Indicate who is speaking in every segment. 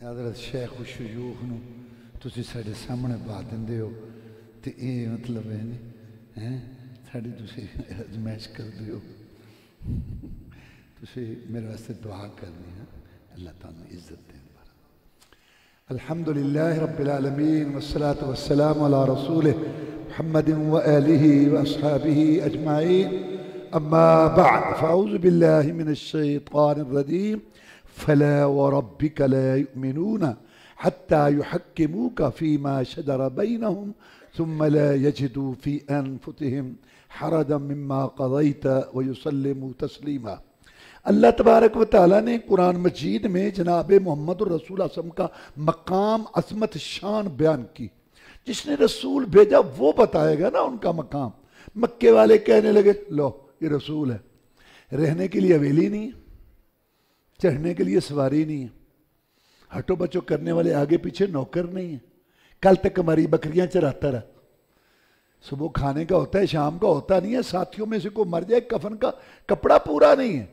Speaker 1: حضرت شیخ الشیوخ نو تسی ساڈے سامنے پا دیندے ہو تے اے مطلب ہے نہیں ساڈی تسی ازمائش کردے ہو تسی میرے واسطے دعا کرنی ہے اللہ تعالیٰ عزت دیں الحمدللہ رب العالمین والصلاة والسلام علی رسولہ محمد وآلہ واصحابہ اجمعین اما بعد فاعوذ باللہ من الشیطان الرجیم فلا وربك لا يؤمنون حتى يحكموك فيما شجر بينهم ثم لا يجدوا في أنفسهم حرجا مما قضيت ويسلموا تسليما. اللہ تبارک و تعالیٰ نے قرآن مجید میں جناب محمد الرسول صلی اللہ علیہ وسلم کا مقام عظمت شان بیان کی. جس نے رسول بھیجا وہ بتائے گا نا ان کا مقام. مکے والے کہنے لگے لو یہ رسول ہے, رہنے کے لیے حویلی نہیں ہے, چڑھنے کے لیے سواری نہیں ہے, ہٹو بچو کرنے والے آگے پیچھے نوکر نہیں ہے, کل تک ہماری بکریاں چراتا رہا, صبح کھانے کا ہوتا ہے شام کا ہوتا نہیں ہے, ساتھیوں میں سے کوئی مر جائے کفن کا کپڑا پورا نہیں ہے.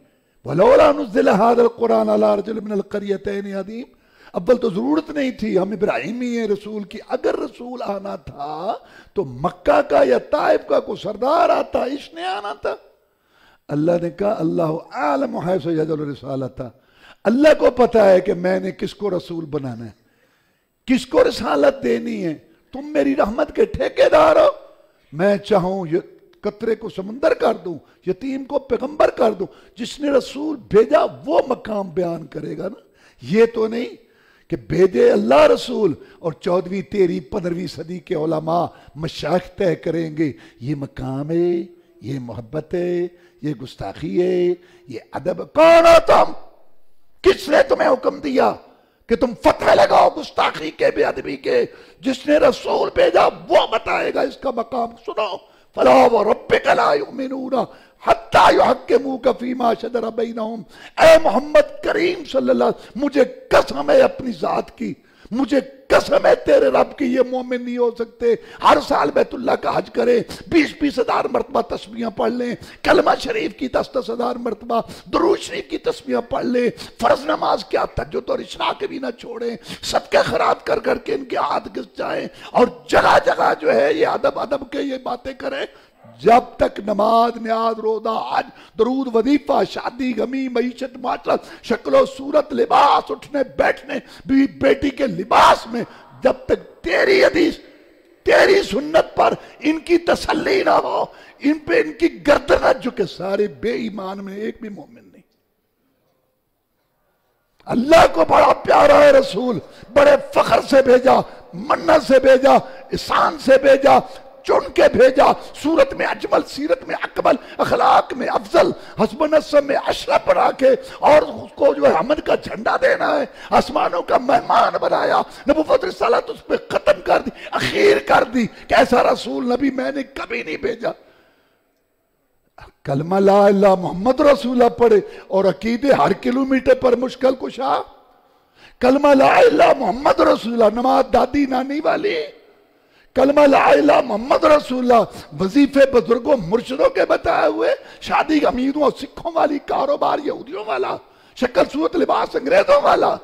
Speaker 1: وَلَوْلَا نُزِّلَ هَذَا الْقُرْآنَ عَلَىٰ رَجُلٍ مِّنَ الْقَرْيَتَيْنِ عَظِيمٍ. اول تو ضرورت نہیں تھی, ہم ابراہیمی ہیں رسول کی. اگر رسول آنا تھا تو مکہ کا یا طائف کا کوئی سردار آتا, اس نے آنا تھا. اللہ نے کہا اللہ اعلم حیث یجعل رسالتہ, اللہ کو پتا ہے کہ میں نے کس کو رسول بنانا ہے, کس کو رسالت دینی ہے. تم میری رحمت کے ٹھیکیدار ہو, میں چاہوں قطرے کو سمندر کر دوں, یتیم کو پیغمبر کر دوں. جس نے رسول بھیجا وہ مقام بیان کرے گا نا. یہ تو نہیں کہ بھیجے اللہ رسول اور 14ویں 13ویں 15ویں صدی کے علماء مشائخ طے کریں گے یہ مقام ہے, یہ محبت ہے, یہ گستاخی ہے, یہ ادب. کون ہو تم, کس نے تمہیں حکم دیا کہ تم فتوے لگاؤ گستاخی کے بے ادبی کے؟ جس نے رسول بھیجا وہ بتائے گا اس کا مقام. سنو فلا وربک لا یؤمنون حتی یحکموک فیما شجر بینہم. اے محمد کریم صلی اللہ علیہ وسلم, مجھے قسم ہے اپنی ذات کی, مجھے قسم ہے تیرے رب کی, یہ مومن نہیں ہو سکتے. ہر سال بیت اللہ کا حج کریں, 20-20 ہزار مرتبہ تسبیحاں پڑھ لیں, کلمہ شریف کی 10-10 ہزار مرتبہ, درود شریف کی تسبیحاں پڑھ لیں, فرض نماز کیا تہجد اور عشاء کے بھی نہ چھوڑیں, صدقہ خیرات کر کر کے ان کے ہاتھ گھس جائیں, اور جگہ جگہ جو ہے یہ ادب کے یہ باتیں کریں. جب تک نماز نیاز روزہ حج درود وظیفہ شادی غمی معیشت معاشرت شکل و صورت لباس اٹھنے بیٹھنے بیوی بیٹی کے لباس میں جب تک تیری حدیث تیری سنت پر ان کی تسلی نہ ہو, ان پہ ان کی گردن نہ جھکے, سارے بے ایمان میں ایک بھی مومن نہیں. اللہ کو بڑا پیارا ہے رسول, بڑے فخر سے بھیجا, منت سے بھیجا, احسان سے بھیجا, چن کے بھیجا. صورت میں اجمل, سیرت میں اکمل, اخلاق میں افضل, حسب نسب میں اشرف بنا کے, اور اس کو جو ہے حمد کا جھنڈا دینا ہے, آسمانوں کا مہمان بنایا. نبوت رسالت اس پہ ختم کر دی, اخیر کر دی. کیسا رسول نبی میں نے کبھی نہیں بھیجا. کلمہ لا الہ محمد رسول اللہ پڑھے اور عقیدے ہر کلومیٹر پر مشکل کشا. کلمہ لا الہ محمد رسول اللہ, نماز دادی نانی والی. کلمہ لا الہ محمد رسول اللہ, وظیفے بزرگوں مرشدوں کے بتائے ہوئے, شادی امیروں اور سکھوں والی, کاروبار یہودیوں والا, شکل صورت لباس انگریزوں والا.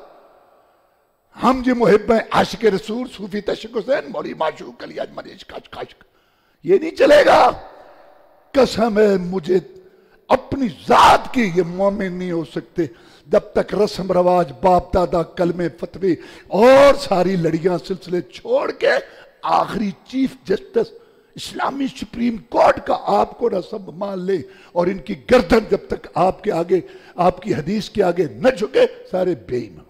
Speaker 1: ہم جی محب ہیں عاشق رسول, صوفی تشک حسین, مولی معشوق علی اجمل عشق عشق عشق. یہ نہیں چلے گا. قسم ہے مجھے اپنی ذات کی, یہ مومن نہیں ہو سکتے جب تک رسم رواج باپ دادا کلمے فتوے اور ساری لڑیاں سلسلے چھوڑ کے آخری چیف جسٹس اسلامی سپریم کورٹ کا آپ کو رسم مان لے, اور ان کی گردن جب تک آپ کے آگے, آپ کی حدیث کے آگے نہ جھکے, سارے بے ایمان,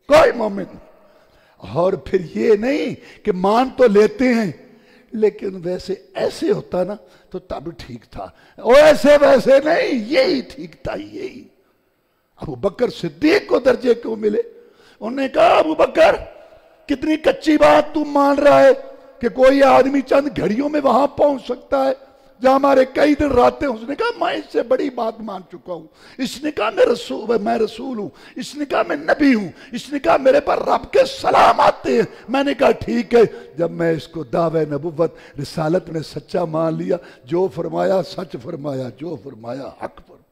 Speaker 1: کوئی مومن. اور پھر یہ نہیں کہ مان تو لیتے ہیں لیکن ویسے ایسے ہوتا نا تو تب ٹھیک تھا, ایسے ویسے نہیں, یہی ٹھیک تھا. یہی ابو بکر صدیق کو درجے کیوں ملے؟ انہوں نے کہا ابو بکر کتنی کچی بات تم مان رہا ہے کہ کوئی آدمی چند گھڑیوں میں وہاں پہنچ سکتا ہے جہاں ہمارے کئی دن راتیں. اس نے کہا میں اس سے بڑی بات مان چکا ہوں. اس نے کہا میں رسول ہوں. اس نے کہا میں نبی ہوں. اس نے کہا میرے پر رب کے سلام آتے ہیں. میں نے کہا ٹھیک ہے. جب میں اس کو دعوی نبوت رسالت میں سچا مان لیا, جو فرمایا سچ فرمایا, جو فرمایا حق فرمایا.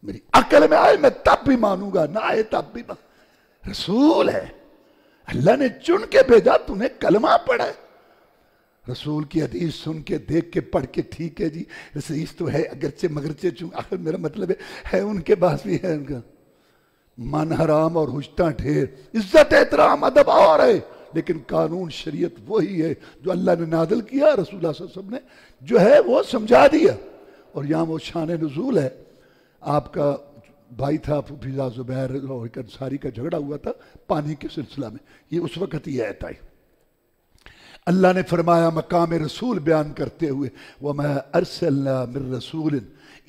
Speaker 1: میری عقل میں آئے میں تب بھی مانوں گا, نہ آئے تب بھی رسول ہے، اللہ نے چن کے بھیجا، تُو نے کلمہ پڑھا ہے۔ رسول کی حدیث سن کے دیکھ کے پڑھ کے ٹھیک ہے جی حدیث تو ہے اگرچہ مگرچہ، آخر میرا مطلب ہے ان کے پاس بھی ہے، ان کا من حرام اور حجتاں ڈھیر، عزت احترام ادب اور ہے، لیکن قانون شریعت وہی ہے جو اللہ نے نازل کیا، رسول اللہ صلی اللہ علیہ وسلم نے جو ہے وہ سمجھا دیا۔ اور یہاں وہ شان نزول ہے، آپ کا بھائی تھا فیضا زبیر اور ایک انصاری کا جھگڑا ہوا تھا پانی کے سلسلہ میں، یہ اس وقت یہ آیت آئی۔ اللہ نے فرمایا مقام رسول بیان کرتے ہوئے وَمَا أَرْسَلْنَا مِن رَسُولٍ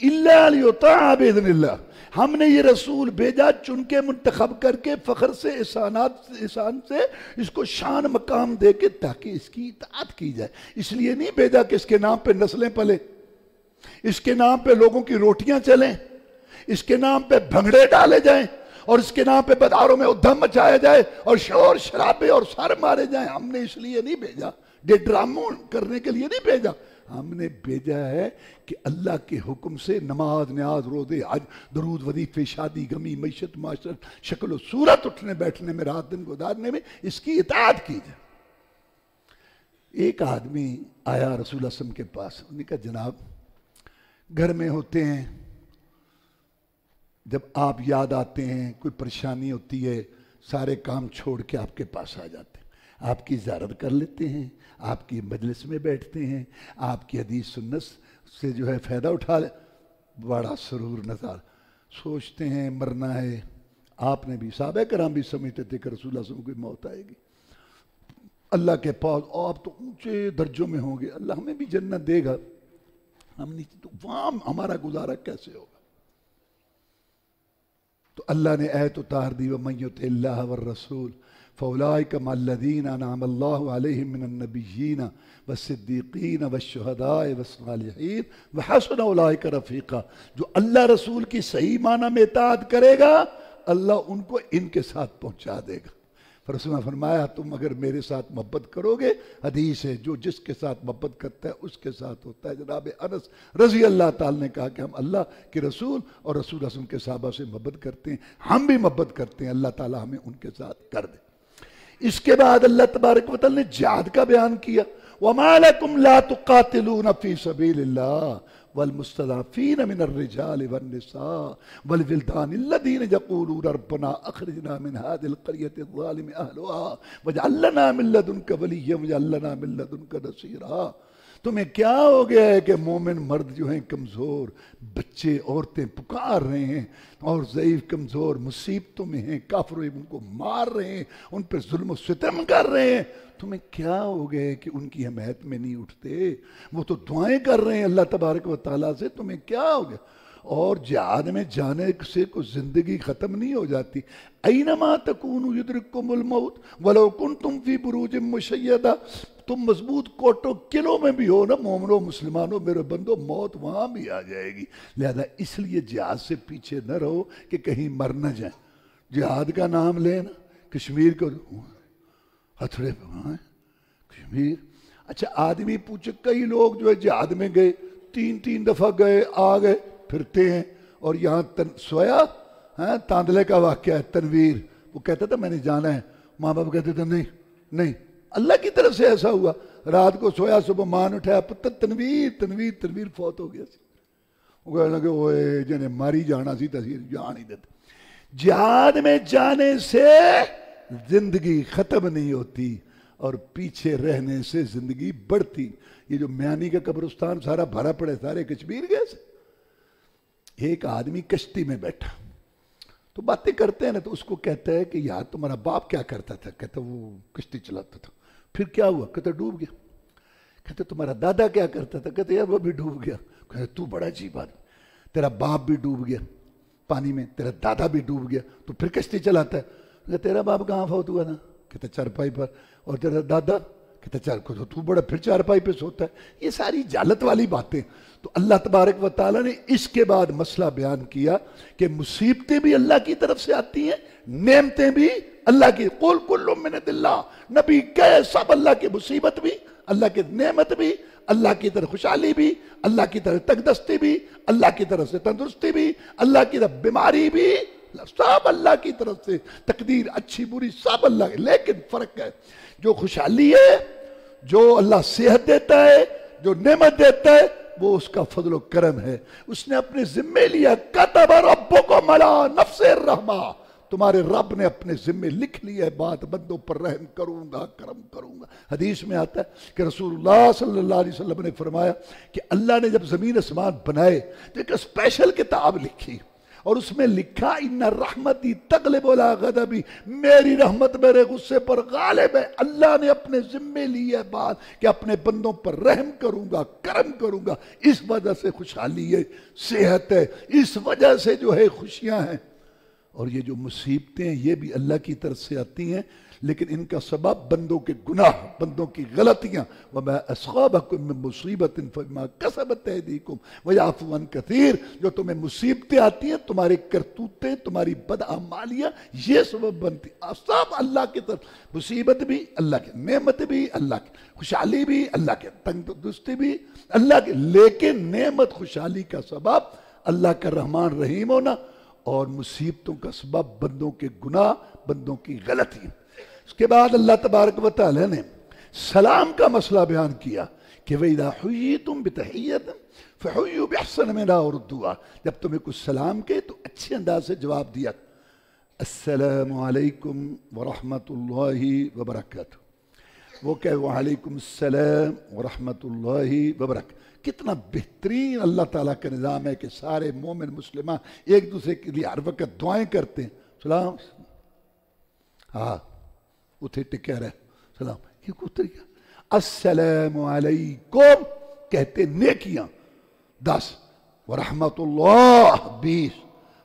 Speaker 1: إِلَّا لِيُطَاعَ بِإِذْنِ اللَّهِ، ہم نے یہ رسول بھیجا چن کے منتخب کر کے فخر سے احسان سے اس کو شان مقام دے کے تاکہ اس کی اطاعت کی جائے۔ اس لیے نہیں بھیجا کہ اس کے نام پہ نسلیں پلے، اس کے نام پہ لوگوں کی روٹیاں چلیں، اس کے نام پہ بھنگڑے ڈالے جائیں، اور اس کے نام پہ بازاروں میں ادھم مچایا جائے اور شور شرابے اور سر مارے جائیں۔ ہم نے اس لیے نہیں بھیجا، یہ ڈراموں کرنے کے لیے نہیں بھیجا، ہم نے بھیجا ہے کہ اللہ کے حکم سے نماز نیاز روزے حج درود وظیفے شادی غمی معیشت معاشرت شکل و صورت اٹھنے بیٹھنے میں رات دن گزارنے میں اس کی اطاعت کی جائے۔ ایک آدمی آیا رسول اللہ صلی اللہ علیہ وسلم کے پاس، انہوں نے کہا جناب گھر میں ہوتے ہیں، جب آپ یاد آتے ہیں کوئی پریشانی ہوتی ہے سارے کام چھوڑ کے آپ کے پاس آ جاتے ہیں، آپ کی زیارت کر لیتے ہیں، آپ کی مجلس میں بیٹھتے ہیں، آپ کی حدیث سنت سے جو ہے فائدہ اٹھا لے، بڑا سرور نظر سوچتے ہیں مرنا ہے۔ آپ نے بھی صحابہ کرام بھی سمجھتے تھے کہ رسول اللہ صلی اللہ علیہ وسلم کی موت آئے گی، اللہ کے پاس آپ تو اونچے درجوں میں ہوں گے، اللہ ہمیں بھی جنت دے گا، ہم نیچے تو وہاں ہمارا گزارا کیسے ہوگا؟ تو اللہ نے آیت اتار دی وَمَن يُطِعِ اللَّهَ وَالرَّسُولَ فَأُولَٰئِكَ مَعَ الَّذِينَ أَنْعَمَ اللَّهُ عَلَيْهِم مِّنَ النَّبِيِّينَ وَالصِّدِّيقِينَ وَالشُّهَدَاءِ وَالصَّالِحِينَ وَحَسُنَ أُولَٰئِكَ رَفِيقًا، جو اللہ رسول کی صحیح معنی میں اطاعت کرے گا اللہ ان کو ان کے ساتھ پہنچا دے گا۔ رسول نے فرمایا تم اگر میرے ساتھ محبت کرو گے، حدیث ہے جو جس کے ساتھ محبت کرتا ہے اس کے ساتھ ہوتا ہے۔ جناب انس رضی اللہ تعالی نے کہا کہ ہم اللہ کے رسول اور رسول اللہ صلی اللہ علیہ وسلم کے صحابہ سے محبت کرتے ہیں، ہم بھی محبت کرتے ہیں، اللہ تعالی ہمیں ان کے ساتھ کر دے۔ اس کے بعد اللہ تبارک و تعالی نے جہاد کا بیان کیا، وَمَا لَكُمْ لَا تُقَاتِلُونَ فِي سَبِيلِ اللَّهِ والمستضعفين من الرجال والنساء والولدان الذين يقولون ربنا اخرجنا من هذه القرية الظالم اهلها واجعل لنا من لدنك وليا واجعل لنا من لدنك نصيرا۔ تمہیں کیا ہو گیا ہے کہ مومن مرد جو ہیں کمزور، بچے عورتیں پکار رہے ہیں اور ضعیف کمزور مصیبتوں میں ہیں، کافر ان کو مار رہے ہیں، ان پر ظلم و ستم کر رہے ہیں، تمہیں کیا ہو گئے کہ ان کی حمایت میں نہیں اٹھتے؟ وہ تو دعائیں کر رہے ہیں اللہ تبارک و تعالیٰ سے، تمہیں کیا ہو گیا؟ اور جہاد میں جانے سے کوئی زندگی ختم نہیں ہو جاتی۔ اینما تکونوا یدرککم الموت ولو کنتم فی بروج مشیدہ، تم مضبوط کوٹو قلعوں میں بھی ہو نا مومنو مسلمانوں میرے بندو، موت وہاں بھی آ جائے گی۔ لہذا اس لیے جہاد سے پیچھے نہ رہو کہ کہیں مر نہ جائیں۔ جہاد کا نام لیں نا، کشمیر کو ہتھڑے پہ وہاں کشمیر، اچھا آدمی پوچھے کئی لوگ جو ہے جہاد میں گئے، تین دفعہ گئے آ گئے پھرتے ہیں، اور یہاں سویا تاندلے کا واقعہ ہے تنویر، وہ کہتا تھا میں نے جانا ہے، ماں باپ کہتے تھے نہیں، اللہ کی طرف سے ایسا ہوا، رات کو سویا صبح مان اٹھایا پتہ تنویر فوت ہو گیا سی، وہ کہنے لگے اوئے جنہیں ماری جانا سی تصویر جان ہی دیتے۔ جہاد میں جانے سے زندگی ختم نہیں ہوتی اور پیچھے رہنے سے زندگی بڑھتی۔ یہ جو میانی کا قبرستان سارا بھرا پڑے، سارے کشمیر گئے سے۔ ایک آدمی کشتی میں بیٹھا تو باتیں کرتے ہیں نا، تو اس کو کہتا ہے کہ یار تمہارا باپ کیا کرتا تھا؟ کہتا وہ کشتی چلاتا تھا۔ پھر کیا ہوا؟ کہتا ڈوب گیا۔ کہتا تمہارا دادا کیا کرتا تھا؟ کہتا یار وہ بھی ڈوب گیا۔ کہتا تو بڑا عجیب آدمی، تیرا باپ بھی ڈوب گیا پانی میں، تیرا دادا بھی ڈوب گیا، تو پھر کشتی چلاتا ہے؟ کہتا تیرا باپ کہاں فوت ہوا تھا؟ کہتا چارپائی پر، اور تیرا دادا؟ کہتا تو بڑا پھر چارپائی پہ سوتا ہے۔ یہ ساری جہالت والی باتیں۔ تو اللہ تبارک و تعالیٰ نے اس کے بعد مسئلہ بیان کیا کہ مصیبتیں بھی اللہ کی طرف سے آتی ہیں، نعمتیں بھی اللہ کی، قل کل من عند اللہ، نبی کہے سب اللہ کی مصیبت بھی، اللہ کی نعمت بھی، اللہ کی طرف خوشحالی بھی، اللہ کی طرف تنگ دستی بھی، اللہ کی طرف سے تندرستی بھی، اللہ کی طرف بیماری بھی، سب اللہ کی طرف سے، تقدیر اچھی بری سب اللہ کی، لیکن فرق ہے جو خوشحالی ہے، جو اللہ صحت دیتا ہے، جو نعمت دیتا ہے، وہ اس کا فضل و کرم ہے۔ اس نے اپنے ذمے لیا، کتب ربکم علی نفسہ الرحمہ، تمہارے رب نے اپنے ذمے لکھ لیا ہے بات، بندوں پر رحم کروں گا، کرم کروں گا۔ حدیث میں آتا ہے کہ رسول اللہ صلی اللہ علیہ وسلم نے فرمایا کہ اللہ نے جب زمین اسمان بنائے تو ایک اسپیشل کتاب لکھی اور اس میں لکھا ان رحمتی تغلب علی غضبی، میری رحمت میرے غصے پر غالب ہے۔ اللہ نے اپنے ذمے لی ہے بات کہ اپنے بندوں پر رحم کروں گا، کرم کروں گا، اس وجہ سے خوشحالی ہے، صحت ہے، اس وجہ سے جو ہے خوشیاں ہیں۔ اور یہ جو مصیبتیں ہیں یہ بھی اللہ کی طرف سے آتی ہیں، لیکن ان کا سبب بندوں کے گناہ، بندوں کی غلطیاں۔ وَمَا أَصْغَابَكُم مِّن مُّصِيبَةٍ فَبِمَا كَسَبَتْ أَيْدِيكُمْ وَيَعْفُو عَن كَثِيرٌ، جو تمہیں مصیبتیں آتی ہیں تمہاری کرتوتیں، تمہاری بدعمالیاں، یہ سبب بنتی۔ سب اللہ کی طرف، مصیبت بھی اللہ کی، نعمت بھی اللہ کی، خوشحالی بھی اللہ کی، تندرستی بھی اللہ کی، لیکن نعمت خوشحالی کا سبب اللہ کا رحمان رحیم ہونا، اور مصیبتوں کا سبب بندوں کے گناہ، بندوں کی غلطی۔ اس کے بعد اللہ تبارک و تعالی نے سلام کا مسئلہ بیان کیا کہ وَإِذَا حُيِّيتُم بِتَحِيَّةٍ فَحُيُّوا بِأَحْسَنَ مِنْهَا وَرُدُّوهَا، جب تمہیں کچھ سلام کے تو اچھے انداز سے جواب دیا۔ السلام علیکم ورحمۃ اللہ وبرکاتہ، وہ کہ وعلیکم السلام ورحمۃ اللہ وبرکاتہ۔ کتنا بہترین اللہ تعالیٰ کا نظام ہے کہ سارے مومن مسلمان ایک دوسرے کے لیے ہر وقت دعائیں کرتے ہیں۔ سلام، ہاں اتھے ٹکیا رہے، سلام، یہ کوئی طریقہ۔ السلام علیکم کہتے نیکیاں 10، ورحمت اللہ 20،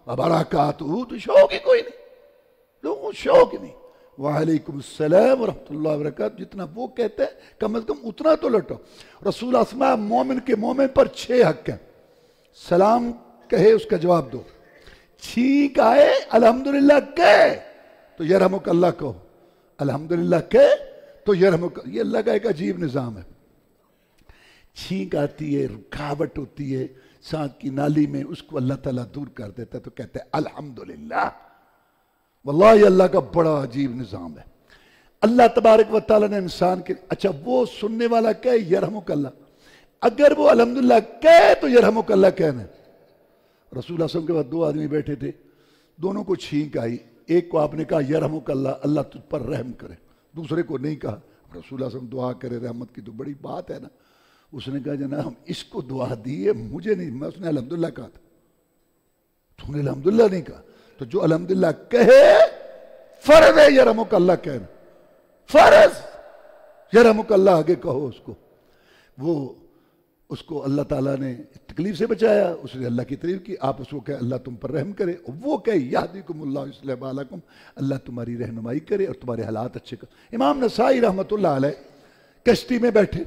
Speaker 1: وبرکاتہ تو شوق ہی کوئی نہیں، لوگوں کو شوق ہی نہیں۔ وعلیکم السلام ورحمۃ اللہ وبرکاتہ جتنا وہ کہتے ہیں کم از کم اتنا تو لٹو۔ رسول اسماء مومن کے مومن پر 6 حق ہیں۔ سلام کہے اس کا جواب دو، چھینک آئے الحمدللہ کہے تو یرحمک اللہ کہو، الحمدللہ کہے تو یرحمک، یہ اللہ کا ایک عجیب نظام ہے۔ چھینک آتی ہے، رکاوٹ ہوتی ہے سانس کی نالی میں، اس کو اللہ تعالیٰ دور کر دیتا ہے تو کہتے ہیں الحمدللہ۔ واللہ یہ اللہ کا بڑا عجیب نظام ہے۔ اللہ تبارک و تعالیٰ نے انسان کے، اچھا وہ سننے والا کہے یرحمک اللہ، اگر وہ الحمدللہ کہے تو یرحمک اللہ کہنا ہے۔ رسول اللہ صلی اللہ علیہ وسلم کے بعد 2 آدمی بیٹھے تھے، دونوں کو چھینک آئی، ایک کو آپ نے کہا یرحمک اللہ، اللہ تجھ پر رحم کرے، دوسرے کو نہیں کہا۔ رسول اللہ صلی اللہ علیہ وسلم دعا کرے رحمت کی تو بڑی بات ہے نا۔ اس نے کہا جناب اس کو دعا دی ہے مجھے نہیں، میں اس نے الحمدللہ کہا تھا، تو نے الحمدللہ نہیں کہا۔ تو جو الحمدللہ کہے فرض ہے یرحمک اللہ کہنا، فرض یرحمک اللہ آگے کہو اس کو۔ وہ اس کو اللہ تعالیٰ نے تکلیف سے بچایا، اس نے اللہ کی تعریف کی، آپ اس کو کہے اللہ تم پر رحم کرے، اور وہ کہے یہدیکم اللہ یصلح بالکم، اللہ تمہاری رہنمائی کرے اور تمہارے حالات اچھے کرے۔ امام نسائی رحمۃ اللہ علیہ کشتی میں بیٹھے،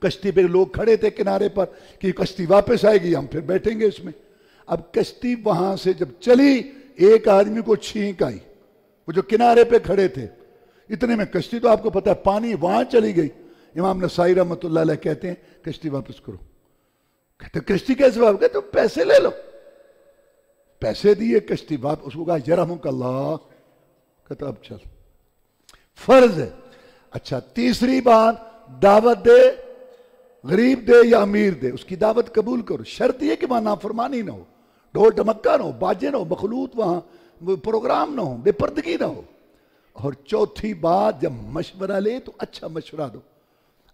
Speaker 1: کشتی پہ لوگ کھڑے تھے کنارے پر کہ کشتی واپس آئے گی ہم پھر بیٹھیں گے اس میں۔ اب کشتی وہاں سے جب چلی ایک آدمی کو چھینک آئی، وہ جو کنارے پہ کھڑے تھے، اتنے میں کشتی تو آپ کو پتا ہے پانی وہاں چلی گئی۔ امام نسائی رحمۃ اللہ علیہ کہتے ہیں کشتی واپس کرو۔ کہتے ہیں کشتی کیسے واپس؟ کہتے ہیں پیسے لے لو۔ پیسے دیے، کشتی واپس، اس کو کہا یرحمک اللہ، کہتا اب چل، فرض ہے۔ اچھا تیسری بات، دعوت دے، غریب دے یا امیر دے، اس کی دعوت قبول کرو، شرط یہ کہ وہاں نافرمانی نہ ہو، ڈھول ڈھمکا نہ ہو، باجے نہ ہو، مخلوط وہاں پروگرام نہ ہو، بے پردگی نہ ہو۔ اور چوتھی بات، جب مشورہ لے تو اچھا مشورہ دو۔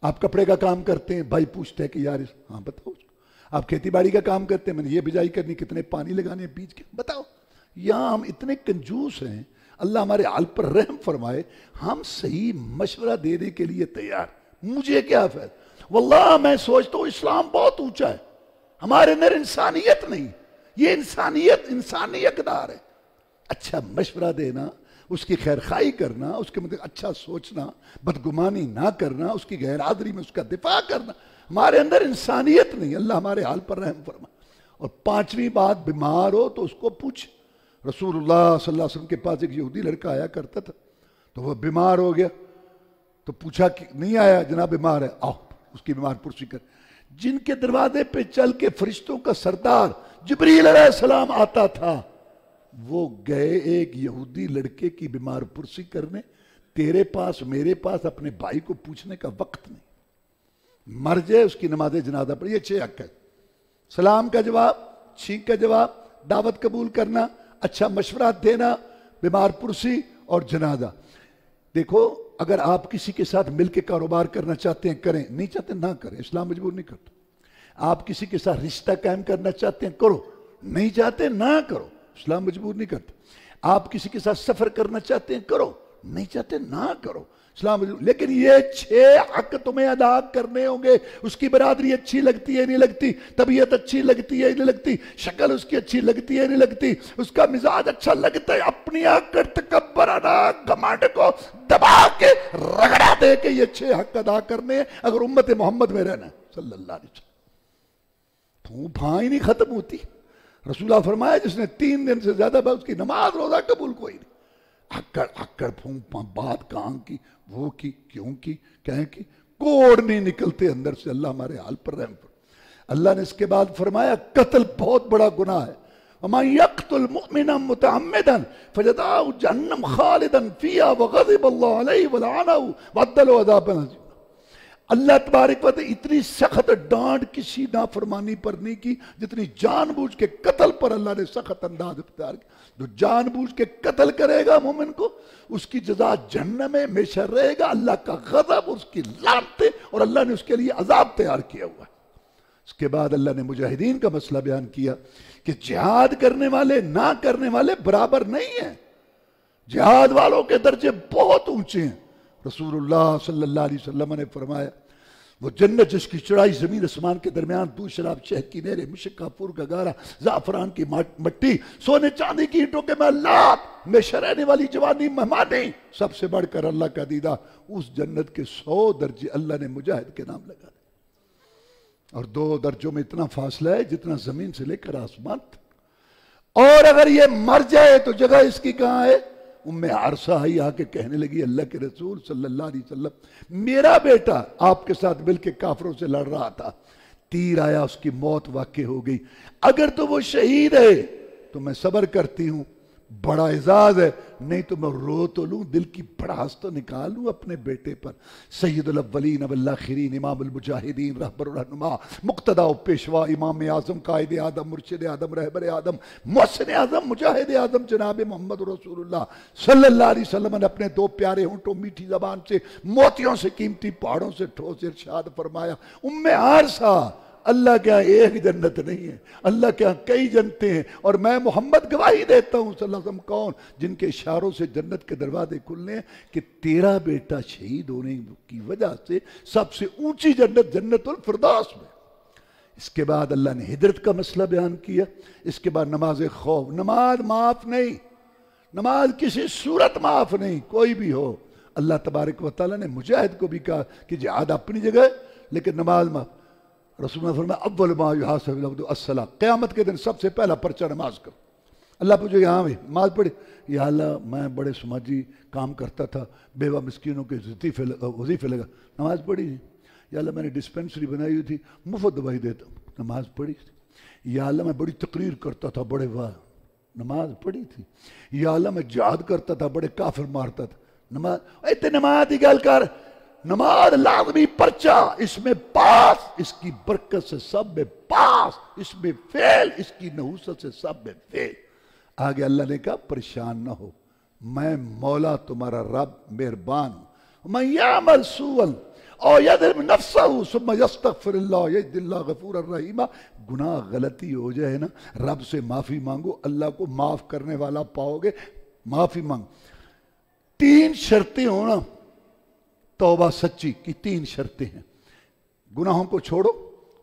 Speaker 1: آپ کپڑے کا کام کرتے ہیں، بھائی پوچھتے ہیں کہ یار ہاں بتاؤ اس کو۔ آپ کھیتی باڑی کا کام کرتے ہیں، میں نے یہ بجائی کرنی، کتنے پانی لگانے ہیں بیج کے، بتاؤ۔ یہاں ہم اتنے کنجوس ہیں، اللہ ہمارے حال پر رحم فرمائے، ہم صحیح مشورہ دینے کے لیے تیار، مجھے کیا فائدہ۔ واللہ میں سوچتا ہوں اسلام بہت اونچا ہے، ہمارے اندر انسانیت نہیں، یہ انسانی اقدار ہے۔ اچھا مشورہ دینا، اس کی خیر خواہی کرنا، اس کے مطلب اچھا سوچنا، بدگمانی نہ کرنا، اس کی غیر حاضری میں اس کا دفاع کرنا، ہمارے اندر انسانیت نہیں، اللہ ہمارے حال پر رحم فرما۔ اور پانچویں بات، بیمار ہو تو اس کو پوچھ۔ رسول اللہ صلی اللہ علیہ وسلم کے پاس ایک یہودی لڑکا آیا کرتا تھا، تو وہ بیمار ہو گیا تو پوچھا کہ نہیں آیا جناب بیمار ہے، آؤ اس کی بیمار پرسی کر۔ جن کے دروازے پہ چل کے فرشتوں کا سردار جبریل علیہ السلام آتا تھا، وہ گئے ایک یہودی لڑکے کی بیمار پرسی کرنے، تیرے پاس میرے پاس اپنے بھائی کو پوچھنے کا وقت نہیں، مر جائے اس کی نماز جنازہ پڑھ. یہ 6 حق ہے: سلام کا جواب، چھینک کا جواب، دعوت قبول کرنا، اچھا مشورہ دینا، بیمار پرسی اور جنازہ. دیکھو اگر آپ کسی کے ساتھ مل کے کاروبار کرنا چاہتے ہیں کریں، نہیں چاہتے نہ کریں، اسلام مجبور نہیں کرتا. آپ کسی کے ساتھ رشتہ قائم کرنا چاہتے ہیں کرو، نہیں چاہتے نہ کرو، اسلام مجبور نہیں کرتا. آپ کسی کے ساتھ سفر کرنا چاہتے ہیں کرو، نہیں چاہتے نہ کرو، اسلام مجبور. لیکن یہ 6 حق تمہیں ادا کرنے ہوں گے. اس کی برادری اچھی لگتی ہے نہیں لگتی، طبیعت اچھی لگتی ہے نہیں لگتی، شکل اس کی اچھی لگتی ہے نہیں لگتی، اس کا مزاج اچھا لگتا ہے، اپنی آکر تکبرانہ گھمنڈ کو دبا کے رگڑا دے کے یہ 6 حق ادا کرنے ہیں اگر امت محمد میں رہنا ہے صلی اللہ علیہ وسلم. پھاں ہی نہیں ختم ہوتی. رسول اللہ فرمایا جس نے 3 دن سے زیادہ اس کی نماز روزہ قبول کوئی نہیں. اکڑ پھونک بات کہاں کی، وہ کی، کیوں کی، کہیں کی، کوڑ نہیں نکلتے اندر سے. اللہ ہمارے حال پر رحم فرمائے. اللہ نے اس کے بعد فرمایا قتل بہت بڑا گناہ ہے. وَمَن يَقْتُلْ مُؤْمِنًا مُتَعَمِّدًا فَجَزَاؤُهُ جَهَنَّمُ خَالِدًا فِيهَا وَغَضِبَ اللَّهُ عَلَيْهِ وَلَعَنَهُ وَأَعَدَّ لَهُ عَذَابًا عَظِيمًا. اللہ تبارک و تعالی اتنی سخت ڈانٹ کسی نافرمانی پر نہیں کی جتنی جان بوجھ کے قتل پر اللہ نے سخت انداز اختیار کیا. جو جان بوجھ کے قتل کرے گا مومن کو اس کی جزا جہنم میں ہمیشہ رہے گا. اللہ کا غضب، اس کی لعنت، اور اللہ نے اس کے لیے عذاب تیار کیا ہوا ہے. اس کے بعد اللہ نے مجاہدین کا مسئلہ بیان کیا کہ جہاد کرنے والے نہ کرنے والے برابر نہیں ہیں. جہاد والوں کے درجے بہت اونچے ہیں. رسول اللہ صلی اللہ علیہ وسلم نے فرمایا وہ جنت جس کی چڑھائی زمین اسمان کے درمیان، دودھ شراب شہد کی نہریں، مشک کافور کا گارا، زعفران کی مٹی، سونے چاندی کی اینٹوں کے محلات میں رہنے والی جوانی مہمانیں، سب سے بڑھ کر اللہ کا دیدہ، اس جنت کے 100 درجے اللہ نے مجاہد کے نام لگا دے. اور 2 درجوں میں اتنا فاصلہ ہے جتنا زمین سے لے کر آسمان تک. اور اگر یہ مر جائے تو جگہ اس کی کہاں ہے؟ عرصہ ہی آ کے کہنے لگی اللہ کے رسول صلی اللہ علیہ وسلم میرا بیٹا آپ کے ساتھ مل کے کافروں سے لڑ رہا تھا، تیر آیا، اس کی موت واقع ہو گئی. اگر تو وہ شہید ہے تو میں صبر کرتی ہوں، بڑا اعزاز ہے، نہیں تو میں رو تو لوں، دل کی بڑاس تو نکال لوں اپنے بیٹے پر. سید الاولین والآخرین، امام المجاہدین، رہبر الرہنما، مقتدی و پیشوا، امام اعظم، قائد اعظم، مرشد اعظم، رہبر اعظم، محسن اعظم، مجاہد اعظم جناب محمد رسول اللہ صلی اللہ علیہ وسلم نے اپنے 2 پیارے ہونٹوں، میٹھی زبان سے، موتیوں سے قیمتی پہاڑوں سے ٹھوس ارشاد فرمایا عرصہ اللہ کے ہاں ایک جنت نہیں ہے، اللہ کے ہاں کئی جنتیں ہیں. اور میں محمد گواہی دیتا ہوں صلی اللہ علیہ وسلم کون جن کے اشاروں سے جنت کے دروازے کھلنے ہیں کہ تیرا بیٹا شہید ہونے کی وجہ سے سب سے اونچی جنت جنت الفردوس میں. اس کے بعد اللہ نے ہجرت کا مسئلہ بیان کیا. اس کے بعد نماز خوف، نماز معاف نہیں، نماز کسی صورت معاف نہیں، کوئی بھی ہو. اللہ تبارک و تعالیٰ نے مجاہد کو بھی کہا کہ جہاد اپنی جگہ لیکن نماز معاف. رسول اللہ فرمایا اول ما یحاسب العبد الصلاۃ، قیامت کے دن سب سے پہلا پرچہ نماز کرو. اللہ پوچھے یہاں بھی نماز پڑھی، یا اللہ میں بڑے سماجی کام کرتا تھا، بیوہ مسکینوں کے وظیفے لگا، نماز پڑھی. یا اللہ میں نے ڈسپینسری بنائی ہوئی تھی، مفت دوائی دیتا ہوں، نماز پڑھی. یا اللہ میں بڑی تقریر کرتا تھا، بڑے واہ، نماز پڑھی تھی. یا اللہ میں جہاد کرتا تھا، بڑے کافر مارتا تھا، نماز. اتنے نماز کی گل کر، نماز لازمی پرچہ، اس میں پاس، اس کی برکت سے سب میں پاس، اس میں فیل، اس کی نحوست سے سب میں فیل. آگے اللہ نے کہا پریشان نہ ہو، میں مولا تمہارا رب مہربان ہوں. من یعمل سوءا او یظلم نفسہ ثم یستغفر اللہ یجد اللہ غفورا رحیما. گناہ غلطی ہو جائے نا، رب سے معافی مانگو، اللہ کو معاف کرنے والا پاؤ گے. معافی مانگ. 3 شرطیں ہونا توبہ سچی کی، 3 شرطیں ہیں. گناہوں کو چھوڑو،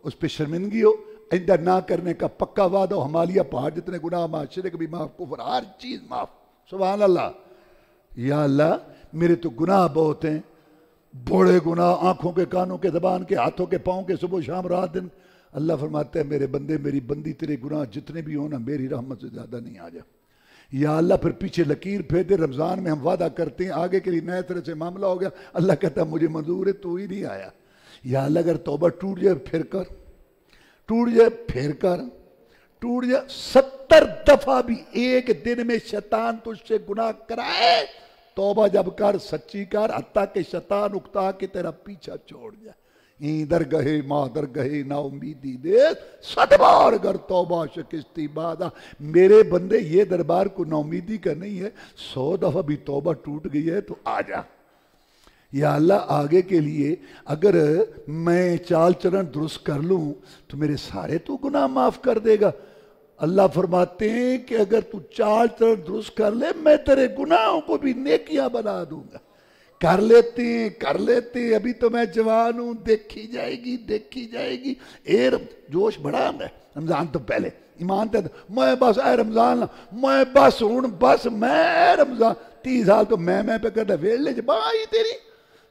Speaker 1: اس پہ شرمندگی ہو، آئندہ نہ کرنے کا پکا وعدہ ہو. ہمالیہ پہاڑ جتنے گناہ معاف، شرک بھی معاف، کفر، ہر چیز معاف. سبحان اللہ. یا اللہ میرے تو گناہ بہت ہیں، بڑے گناہ، آنکھوں کے، کانوں کے، زبان کے، ہاتھوں کے، پاؤں کے، صبح شام رات دن. اللہ فرماتا ہے میرے بندے، میری بندی، تیرے گناہ جتنے بھی ہوں نا میری رحمت سے زیادہ نہیں آ جا. یا اللہ پھر پیچھے لکیر پھیر دے. رمضان میں ہم وعدہ کرتے ہیں آگے کے لیے نئے طرح سے معاملہ ہو گیا، اللہ کہتا ہے مجھے منظور ہے، تو ہی نہیں آیا. یا اللہ اگر توبہ ٹوٹ جائے پھر کر، ٹوٹ جائے پھر کر، ٹوٹ جائے 70 دفعہ بھی ایک دن میں شیطان تجھ سے گناہ کرائے، توبہ جب کر، سچی کر، حتیٰ کہ شیطان اکتا کے تیرا پیچھا چھوڑ جائے۔ این در گہے ماں در گہے نا امیدی دے، 100 بار اگر توبہ شکستی بادہ۔ میرے بندے یہ دربار کو نا امیدی کا نہیں ہے، 100 دفعہ بھی توبہ ٹوٹ گئی ہے تو آ جا۔ یا اللہ آگے کے لیے اگر میں چال چلن درست کر لوں تو میرے سارے تو گناہ معاف کر دے گا۔ اللہ فرماتے ہیں کہ اگر تو چال چلن درست کر لے میں تیرے گناہوں کو بھی نیکیاں بنا دوں گا۔ کر لیتے ہیں، ابھی تو میں جوان ہوں، دیکھی جائے گی۔ جوش بڑھا میں رمضان تو پہلے ایمان تے میں بس اے رمضان میں بس ہوں بس میں اے رمضان 30 سال تو میں پہ کرنا ویلے بائی تیری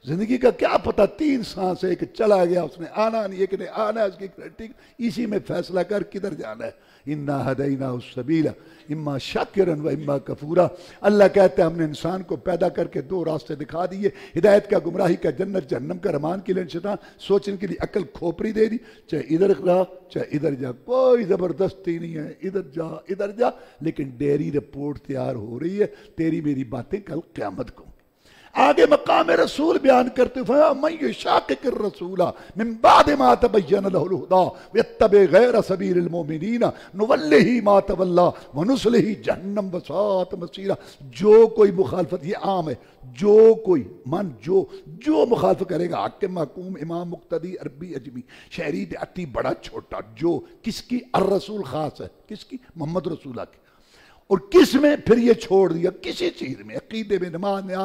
Speaker 1: زندگی کا کیا پتہ، 3 سانس ایک چلا گیا، اس نے آنا نہیں، ایک نے آنا ہے، اس کی ٹھیک اسی میں فیصلہ کر کدھر جانا ہے۔ اِنَّا هَدَيْنَاهُ السَّبِيلَ اِمَّا شَاكِرًا وَإِمَّا كَفُورًا۔ اللہ کہتے ہیں ہم نے انسان کو پیدا کر کے 2 راستے دکھا دیے، ہدایت کا، گمراہی کا، جنت جہنم کا، رحمان کے لیے شیطان، سوچنے کے لیے عقل کھوپڑی دے دی، چاہے ادھر رہا چاہے ادھر جا، کوئی زبردستی نہیں ہے، ادھر جا، لیکن ڈیری رپورٹ تیار ہو رہی ہے، تیری میری باتیں کل قیامت کو۔ آگے مقام رسول بیان کرتے ہوئے من یشاقق الرسول من بعد ما تبین له الهدى ویتبع غیر سبیل المؤمنین نولہ ما تولی ونصلہ جہنم وساءت مصیرا۔ جو کوئی مخالفت، یہ عام ہے، جو مخالفت کرے گا، حاکم، محکوم، امام، مقتدی، عربی، اجمی، شہری، دیہاتی، بڑا چھوٹا، جو کس کی الرسول خاص ہے، کس کی؟ محمد رسول اللہ کی، اور کس میں پھر یہ چھوڑ دیا، کسی چیز میں، عقیدے میں، نماز میں،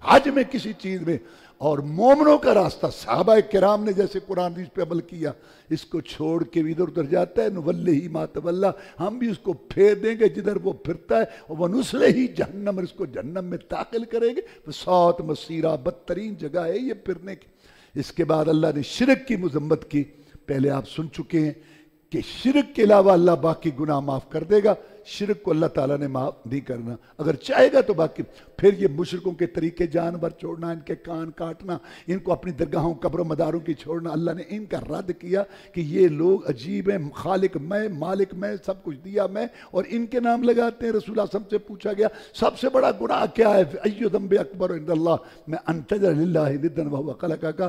Speaker 1: حج میں، کسی چیز میں۔ اور مومنوں کا راستہ صحابہ کرام نے جیسے قرآن حدیث پہ عمل کیا، اس کو چھوڑ کے بھی ادھر ادھر جاتا ہے، نولہ ما تولی، ہم بھی اس کو پھیر دیں گے جدھر وہ پھرتا ہے، ونصلہ جہنم، اس کو جہنم میں داخل کریں گے، وساءت مصیرا، بدترین جگہ ہے یہ پھرنے کی۔ اس کے بعد اللہ نے شرک کی مذمت کی، پہلے آپ سن چکے ہیں کہ شرک کے علاوہ اللہ باقی گناہ معاف کر دے گا، شرک کو اللہ تعالیٰ نے معاف نہیں کرنا، اگر چاہے گا تو باقی۔ پھر یہ مشرکوں کے طریقے، جانور چھوڑنا، ان کے کان کاٹنا، ان کو اپنی درگاہوں، قبروں، مداروں کی چھوڑنا، اللہ نے ان کا رد کیا کہ یہ لوگ عجیب ہیں، خالق میں، مالک میں، سب کچھ دیا میں، اور ان کے نام لگاتے ہیں۔ رسول اللہ صلی اللہ علیہ وسلم سے پوچھا گیا سب سے بڑا گناہ کیا ہے؟ ای ذنب اکبر عند اللہ میں ان تجعل للہ ندا وہو خلقک،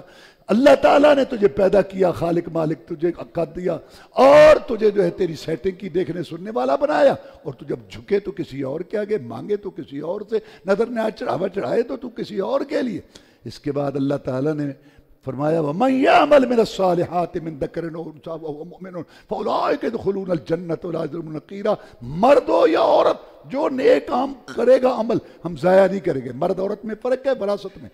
Speaker 1: اللہ تعالیٰ نے تجھے پیدا کیا، خالق مالک تجھے عقد دیا، اور تجھے جو ہے تیری سیٹنگ کی، دیکھنے سننے والا بنایا، اور تو جب جھکے تو کسی اور کے آگے، مانگے تو کسی اور سے، نظر نہ چڑھاوا چڑھائے تو کسی اور کے لیے۔ اس کے بعد اللہ تعالیٰ نے فرمایا وَمَن يَعْمَلْ مِنَ الصَّالِحَاتِ مِن ذَكَرٍ أَوْ أُنثَىٰ وَهُوَ مُؤْمِنٌ فَأُولَٰئِكَ يَدْخُلُونَ الْجَنَّةَ وَلَا يُظْلَمُونَ نَقِيرًا۔ مرد ہو یا عورت، جو نیک کام کرے گا، عمل ہم ضائع نہیں کریں گے۔ مرد عورت میں فرق ہے، وراثت میں،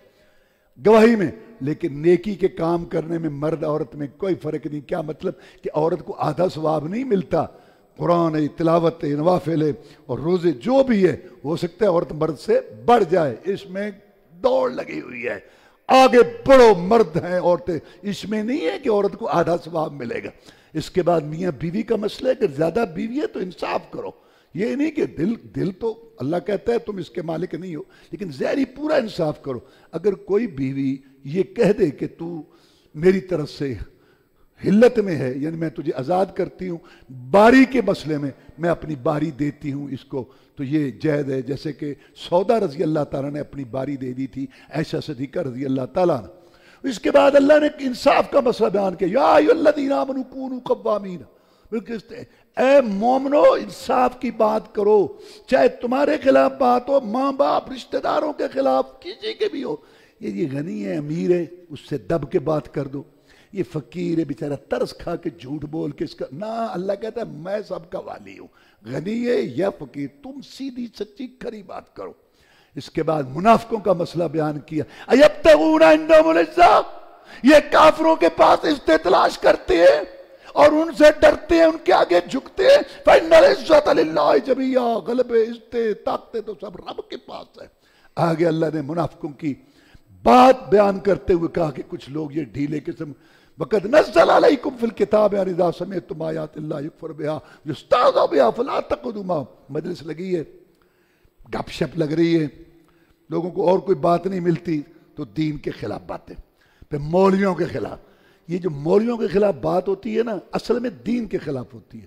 Speaker 1: گواہی میں، لیکن نیکی کے کام کرنے میں مرد عورت میں کوئی فرق نہیں۔ کیا مطلب؟ کہ عورت کو آدھا ثواب نہیں ملتا، قرآن ہے، تلاوت ہے، نوافل ہے اور روزے جو بھی ہے، ہو سکتا ہے عورت مرد سے بڑھ جائے، اس میں دوڑ لگی ہوئی ہے، آگے بڑھو، مرد ہیں عورتیں، اس میں نہیں ہے کہ عورت کو آدھا ثواب ملے گا۔ اس کے بعد میاں بیوی کا مسئلہ ہے، اگر زیادہ بیوی ہے تو انصاف کرو، یہ نہیں کہ دل تو اللہ کہتا ہے تم اس کے مالک نہیں ہو، لیکن ظاہری پورا انصاف کرو۔ اگر کوئی بیوی یہ کہہ دے کہ تو میری طرف سے حلت میں ہے، یعنی میں تجھے آزاد کرتی ہوں، باری کے مسئلے میں میں اپنی باری دیتی ہوں اس کو، تو یہ جائز ہے۔ جیسے کہ سودا رضی اللہ تعالیٰ نے اپنی باری دے دی تھی عائشہ صدیقہ رضی اللہ تعالیٰ نے۔ اس کے بعد اللہ نے انصاف کا مسئلہ بیان کیا، یا ایھا الذین آمنوا کونوا قوامین، اے مومنو انصاف کی بات کرو، چاہے تمہارے خلاف بات ہو، ماں باپ، رشتہ داروں کے خلاف، کسی کے بھی ہو۔ یہ غنی ہے، امیر ہے، اس سے دب کے بات کر دو، یہ فقیر ہے بیچارہ ترس کھا کے جھوٹ بول کے اس کا نہ، اللہ کہتا ہے میں سب کا والی ہوں، غنی ہے یا فقیر، تم سیدھی سچی کھری بات کرو۔ اس کے بعد منافقوں کا مسئلہ بیان کیا، ایبتغون عندہم العزۃ، یہ کافروں کے پاس عزت تلاش کرتے ہیں اور ان سے ڈرتے ہیں، ان کے آگے جھکتے ہیں۔ فإن العزۃ للہ جمیعا، غلبے، عزتیں، طاقتیں تو سب رب کے پاس ہے۔ آگے اللہ نے منافقوں کی بات بیان کرتے ہوئے کہا کہ کچھ لوگ یہ ڈھیلے قسم، وَقَدْ نَزَّلَ عَلَيْكُمْ فِي الْكِتَابِ أَنْ إِذَا سَمِعْتُمْ آيَاتِ اللَّهِ يُكْفَرُ بِهَا يُسْتَهْزَأُ بِهَا فَلَا تَقْعُدُوا مَعَهُمْ۔ مجلس لگی ہے، گپ شپ لگ رہی ہے، لوگوں کو اور کوئی بات نہیں ملتی تو دین کے خلاف باتیں، پھر مولویوں کے خلاف۔ یہ جو مولویوں کے خلاف بات ہوتی ہے نا، اصل میں دین کے خلاف ہوتی ہے۔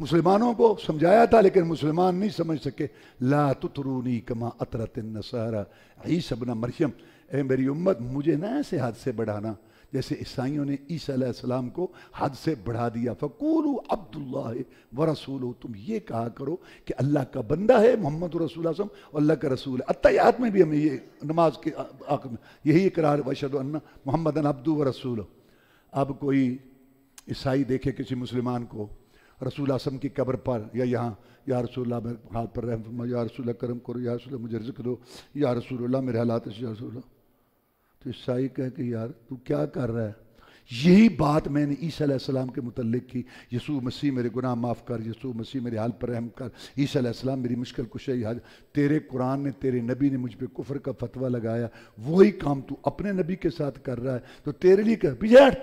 Speaker 1: مسلمانوں کو سمجھایا تھا لیکن مسلمان نہیں سمجھ سکے. لا تطرونی کما اطرت النصارى عیسی ابن مریم، اے میری امت مجھے نہ ایسے حد سے بڑھانا جیسے عیسائیوں نے عیسیٰ علیہ السلام کو حد سے بڑھا دیا. فقولوا عبد اللہ ورسولہ، تم یہ کہا کرو کہ اللہ کا بندہ ہے محمد رسول اللہ صلی اللہ علیہ وسلم اور اللہ کا رسول ہے. التحیات میں بھی ہمیں یہ نماز کے آخر میں یہی اقرار واشہد ان محمدً عبدہ ورسولہ. اب کوئی عیسائی دیکھے کسی مسلمان کو رسول اعظم کی قبر پر یا یہاں، یا رسول اللہ میرے ہاتھ پر رحم فرما، یا رسول اللہ کرم کرو، یا رسول اللہ مجھے رزق دو، یا رسول اللہ میرے حالات سے، یا رسول اللہ. تو عیسائی کہے کہ یار تو کیا کر رہا ہے؟ یہی بات میں نے عیسیٰ علیہ السلام کے متعلق کی. یسوع مسیح میرے گناہ معاف کر، یسوع مسیح میرے حال پر رحم کر، عیسیٰ علیہ السلام میری مشکل کشائی حاجت. تیرے قرآن نے، تیرے نبی نے مجھ پہ کفر کا فتویٰ لگایا، وہی کام تو اپنے نبی کے ساتھ کر رہا ہے، تو تیرے لیے کہ پیچھے ہٹ،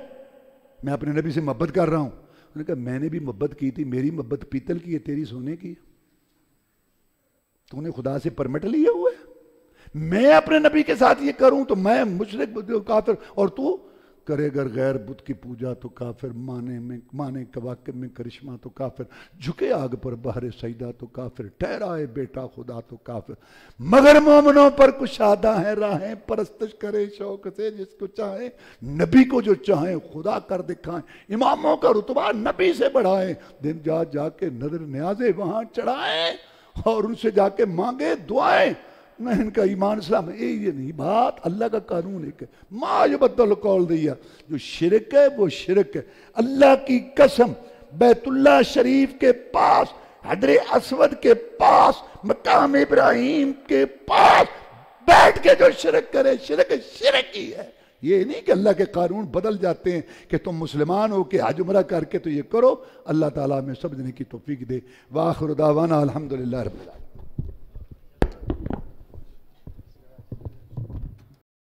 Speaker 1: میں اپنے نبی سے محبت کر رہا ہوں. انہوں نے کہا میں نے بھی محبت کی تھی، میری محبت پیتل کی ہے، تیری سونے کی. تو نے خدا سے پرمٹ لیا ہوا ہے. میں اپنے نبی کے ساتھ یہ کروں تو میں مشرک کافر، اور تو کرے گر غیر بت کی پوجا تو کافر، مانے کواکب میں کرشمہ تو کافر، جھکے آگ پر بہر سجدہ تو کافر، ٹھہرائے بیٹا خدا تو کافر. مگر مومنوں پر کشادہ ہیں راہیں، پرستش کرے شوق سے جس کو چاہیں، نبی کو جو چاہیں خدا کر دکھائیں، اماموں کا رتبہ نبی سے بڑھائیں، دن جا جا کے نظر نیازے وہاں چڑھائیں اور ان سے جا کے مانگے دعائیں. نہ ان کا ایمان اسلام ہے یہ نہیں بات. اللہ کا قانون ایک ہے، ما یبدل قول دیا. جو شرک ہے وہ شرک ہے. اللہ کی قسم بیت اللہ شریف کے پاس، حجر اسود کے پاس، مقام ابراہیم کے پاس بیٹھ کے جو شرک کرے شرک شرک ہی ہے. یہ نہیں کہ اللہ کے قانون بدل جاتے ہیں کہ تم مسلمان ہو کہ حج عمرہ کر کے تو یہ کرو. اللہ تعالیٰ ہمیں سمجھنے کی توفیق دے. وآخر دعوانا الحمدللہ رب العالمین.